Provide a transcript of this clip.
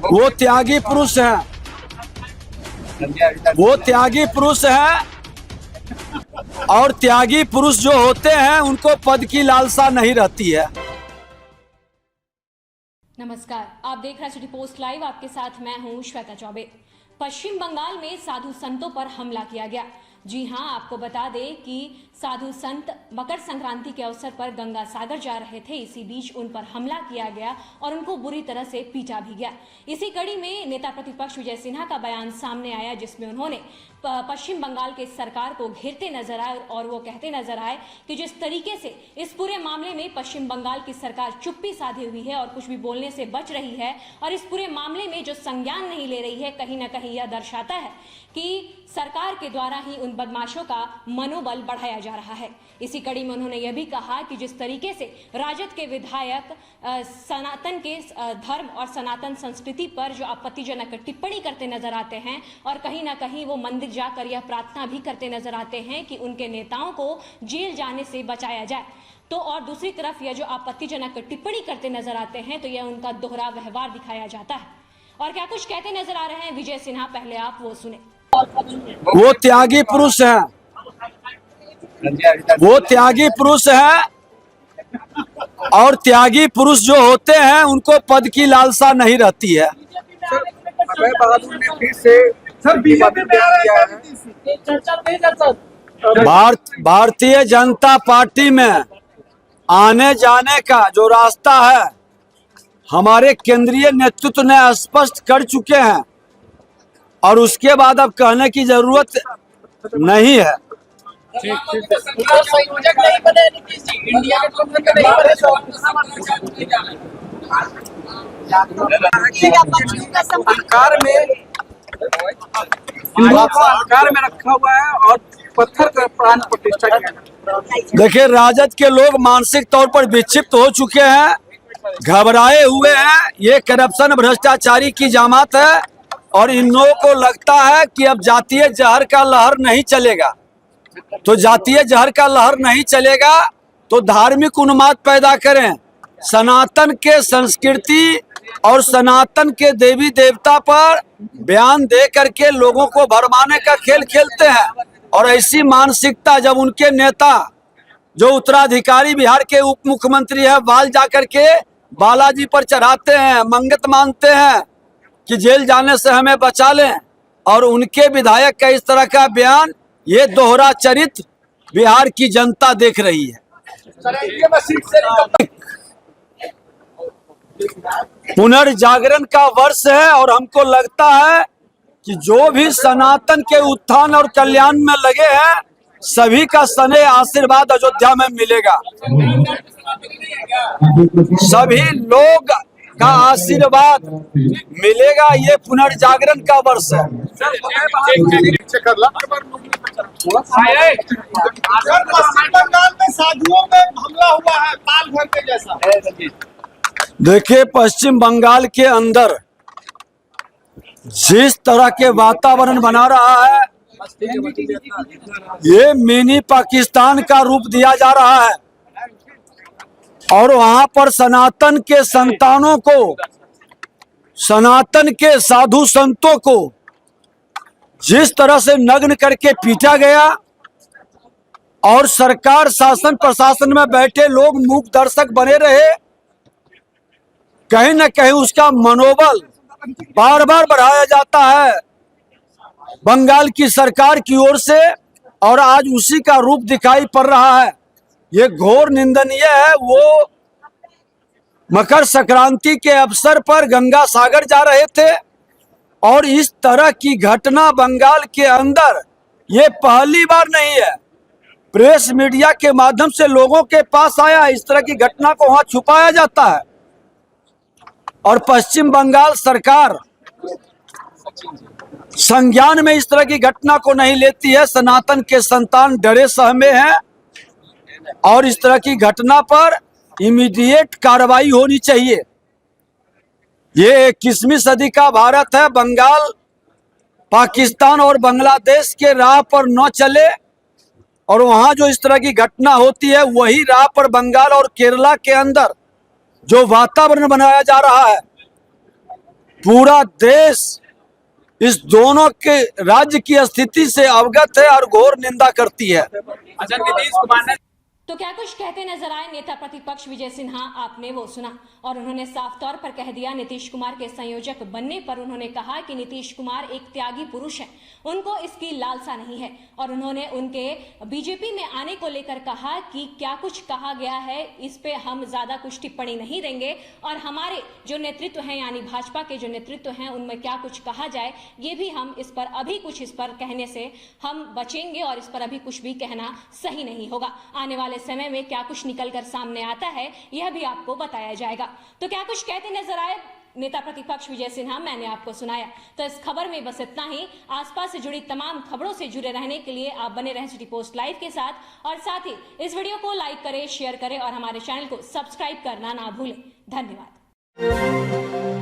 वो त्यागी पुरुष हैं, वो त्यागी पुरुष हैं। और त्यागी पुरुष जो होते हैं उनको पद की लालसा नहीं रहती है। नमस्कार, आप देख रहे हैं सिटी पोस्ट लाइव। आपके साथ मैं हूं श्वेता चौबे। पश्चिम बंगाल में साधु संतों पर हमला किया गया। जी हां, आपको बता दें कि साधु संत मकर संक्रांति के अवसर पर गंगा सागर जा रहे थे। इसी बीच उन पर हमला किया गया और उनको बुरी तरह से पीटा भी गया। इसी कड़ी में नेता प्रतिपक्ष विजय सिन्हा का बयान सामने आया, जिसमें उन्होंने पश्चिम बंगाल के सरकार को घेरते नजर आए और वो कहते नजर आए कि जिस तरीके से इस पूरे मामले में पश्चिम बंगाल की सरकार चुप्पी साधे हुई है और कुछ भी बोलने से बच रही है और इस पूरे मामले में जो संज्ञान नहीं ले रही है, कहीं ना कहीं यह दर्शाता है कि सरकार के द्वारा ही उन बदमाशों का मनोबल बढ़ाया जा रहा है। इसी कड़ी में उन्होंने यह भी कहा कि जिस तरीके से राजद के विधायक सनातन के धर्म और सनातन संस्कृति पर जो आपत्तिजनक टिप्पणी करते नजर आते हैं और कहीं ना कहीं वो मंदिर जाकर यह प्रार्थना भी करते नजर आते हैं कि उनके नेताओं को जेल जाने से बचाया जाए, तो और दूसरी तरफ यह जो आपत्तिजनक टिप्पणी करते नजर आते हैं तो यह उनका दोहरा व्यवहार दिखाया जाता है। और क्या कुछ कहते नजर आ रहे हैं विजय सिन्हा, पहले आप वो सुने। वो त्यागी पुरुष हैं, वो त्यागी पुरुष हैं। और त्यागी पुरुष जो होते हैं उनको पद की लालसा नहीं रहती है। अभय बहादुर ने फिर से भारतीय जनता पार्टी में आने जाने का जो रास्ता है हमारे केंद्रीय नेतृत्व ने स्पष्ट कर चुके हैं और उसके बाद अब कहने की जरूरत नहीं है। संयोजक नहीं बने नीतीश जी, इंडिया गठबंधन में नहीं बने, में रखा हुआ है और पत्थर का प्राण प्रतिष्ठा किया। देखिए, राजद के लोग मानसिक तौर पर विक्षिप्त हो चुके हैं, घबराए हुए हैं। ये करप्शन भ्रष्टाचारी की जमात है और इन लोगों को लगता है कि अब जातीय जहर का लहर नहीं चलेगा। तो जातीय जहर का लहर नहीं चलेगा तो धार्मिक उन्माद पैदा करें, सनातन के संस्कृति और सनातन के देवी देवता पर बयान दे करके लोगों को भरमाने का खेल खेलते हैं। और ऐसी मानसिकता जब उनके नेता जो उत्तराधिकारी बिहार के उप मुख्यमंत्री है बाल जाकर के बालाजी पर चढ़ाते हैं, मंगत मानते हैं कि जेल जाने से हमें बचा लें, और उनके विधायक का इस तरह का बयान, ये दोहरा चरित्र बिहार की जनता देख रही है। पुनर्जागरण का वर्ष है और हमको लगता है कि जो भी सनातन के उत्थान और कल्याण में लगे हैं सभी का स्नेह आशीर्वाद अयोध्या में मिलेगा। सभी लोग का आशीर्वाद मिलेगा। ये पुनर्जागरण का वर्ष है। पश्चिम बंगाल में साधुओं पे हमला हुआ है, ताल भर के जैसा। देखिए, पश्चिम बंगाल के अंदर जिस तरह के वातावरण बना रहा है ये मिनी पाकिस्तान का रूप दिया जा रहा है। और वहां पर सनातन के संतानों को, सनातन के साधु संतों को जिस तरह से नग्न करके पीटा गया और सरकार शासन प्रशासन में बैठे लोग मूक दर्शक बने रहे, कहीं न कहीं उसका मनोबल बार बार बढ़ाया जाता है बंगाल की सरकार की ओर से, और आज उसी का रूप दिखाई पड़ रहा है। ये घोर निंदनीय है। वो मकर संक्रांति के अवसर पर गंगा सागर जा रहे थे और इस तरह की घटना बंगाल के अंदर ये पहली बार नहीं है। प्रेस मीडिया के माध्यम से लोगों के पास आया, इस तरह की घटना को वहां छुपाया जाता है और पश्चिम बंगाल सरकार संज्ञान में इस तरह की घटना को नहीं लेती है। सनातन के संतान डरे सहमे हैं और इस तरह की घटना पर इमीडिएट कार्रवाई होनी चाहिए। ये 21वीं सदी का भारत है। बंगाल पाकिस्तान और बांग्लादेश के राह पर न चले और वहां जो इस तरह की घटना होती है वही राह पर बंगाल और केरला के अंदर जो वातावरण बनाया जा रहा है पूरा देश इस दोनों के राज्य की स्थिति से अवगत है और घोर निंदा करती है। अच्छा, नीतीश कुमार ने तो क्या कुछ कहते नजर आए नेता प्रतिपक्ष विजय सिन्हा, आपने वो सुना। और उन्होंने साफ तौर पर कह दिया, नीतीश कुमार के संयोजक बनने पर उन्होंने कहा कि नीतीश कुमार एक त्यागी पुरुष है, उनको इसकी लालसा नहीं है। और उन्होंने उनके बीजेपी में आने को लेकर कहा कि क्या कुछ कहा गया है इस पे हम ज्यादा कुछ टिप्पणी नहीं देंगे, और हमारे जो नेतृत्व हैं यानी भाजपा के जो नेतृत्व हैं उनमें क्या कुछ कहा जाए ये भी हम इस पर अभी कुछ इस पर कहने से हम बचेंगे और इस पर अभी कुछ भी कहना सही नहीं होगा। आने वाले समय में क्या कुछ निकलकर सामने आता है यह भी आपको बताया जाएगा। तो क्या कुछ कहते नजर आए नेता प्रतिपक्ष विजय सिन्हा, मैंने आपको सुनाया। तो इस खबर में बस इतना ही। आसपास से जुड़ी तमाम खबरों से जुड़े रहने के लिए आप बने रहें सिटी पोस्ट लाइव के साथ, और साथ ही इस वीडियो को लाइक करें, शेयर करें और हमारे चैनल को सब्सक्राइब करना ना भूलें। धन्यवाद।